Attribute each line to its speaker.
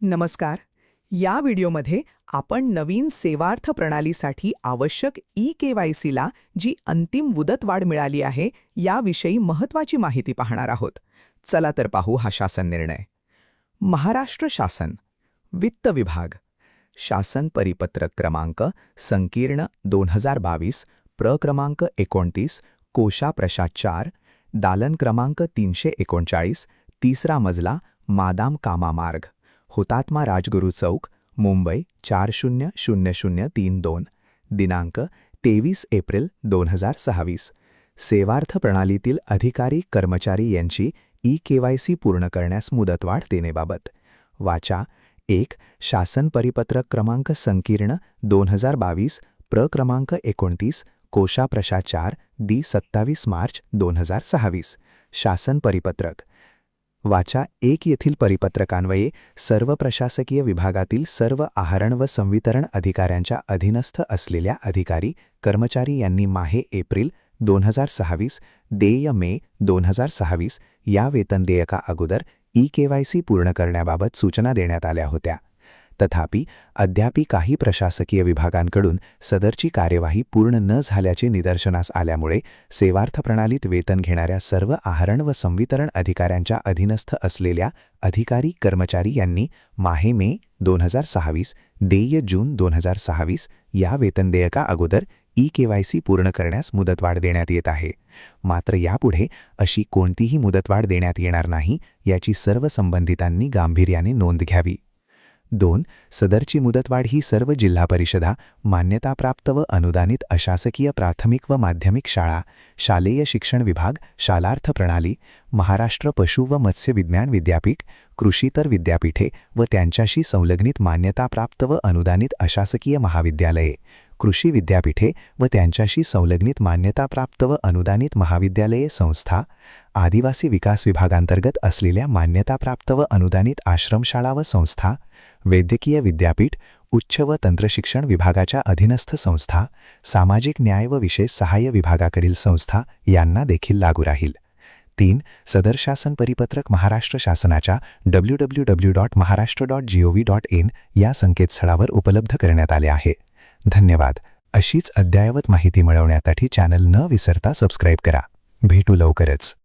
Speaker 1: नमस्कार. या व्हिडिओमध्ये आपण नवीन सेवार्थ प्रणालीसाठी आवश्यक ई-KYCला जी अंतिम मुदतवाढ मिळाली आहे याविषयी महत्त्वाची माहिती पाहणार आहोत. चला तर पाहू हा शासन निर्णय. महाराष्ट्र शासन वित्त विभाग शासन परिपत्रक क्रमांक संकीर्ण 2022 प्र क्रमांक 29 कोशा प्रशात 4 दालन क्रमांक 339 तिसरा मजला मादाम कामा मार्ग हुतात्मा राजगुरू चौक मुंबई 400032 दिनांक 23 एप्रिल 2026 सेवार्थ प्रणालीतील अधिकारी कर्मचारी यांची ई-KYC पूर्ण करण्यास मुदतवाढ देण्याबाबत वाचा 1 शासन परिपत्रक क्रमांक संकीर्ण 2022 प्र क्रमांक 29 कोशा प्रशात 4 दि 27 मार्च 2026 शासन परिपत्रक वाचा 1 येथील परिपत्रकान्वये सर्व प्रशासकीय विभागातील सर्व आहरण व संवितरण अधिकाऱ्यांच्या अधीनस्थ असलेल्या अधिकारी कर्मचारी यांनी माहे एप्रिल 2026 देय मे 2026 या वेतन देयका अगोदर ई-KYC पूर्ण करण्याबाबत सूचना देण्यात आल्या होत्या. तथापि अद्यापि काही प्रशासकीय विभागांकडून सदरची कार्यवाही पूर्ण न झाल्याचे निदर्शनास आल्यामुळे सेवार्थ प्रणालीत वेतन घेणाऱ्या सर्व आहरण व संवितरण अधिकाऱ्यांच्या अधीनस्थ असलेल्या अधिकारी कर्मचारी यांनी माहे मे 2026 देय जून 2026 या वेतन देयका अगोदर ई-KYC पूर्ण करण्यास मुदतवाढ देण्यात येत आहे. मात्र यापुढे अशी कोणतीही मुदतवाढ देण्यात येणार नाही याची सर्व संबंधितांनी गांभीर्याने नोंद घ्यावी. 2 सदरची मुदतवाढ ही सर्व जिल्हा परिषदा मान्यताप्राप्त व अनुदानित अशासकीय प्राथमिक व माध्यमिक शाळा शालेय शिक्षण विभाग शालार्थ प्रणाली महाराष्ट्र पशु व मत्स्य विज्ञान विद्यापीठ कृषीतर विद्यापीठे व त्यांच्याशी संलग्नित मान्यताप्राप्त व अनुदानित अशासकीय महाविद्यालये कृषी विद्यापीठे व त्यांच्याशी संलग्नित मान्यताप्राप्त व अनुदानित महाविद्यालये संस्था आदिवासी विकास विभागांतर्गत असलेल्या मान्यताप्राप्त व अनुदानित आश्रमशाळा व संस्था वैद्यकीय विद्यापीठ उच्च व तंत्रशिक्षण विभागाच्या अधीनस्थ संस्था सामाजिक न्याय व विशेष सहाय्य विभागाकडील संस्था यांना देखील लागू राहील. 3 सदर शासन परिपत्रक महाराष्ट्र शासनाच्या www.maharashtra.gov.in या संकेतस्थळावर उपलब्ध करण्यात आले आहे. धन्यवाद. अशीच अद्ययावत माहिती मिळवण्यासाठी चॅनल न विसरता सबस्क्राईब करा. भेटू लवकरच.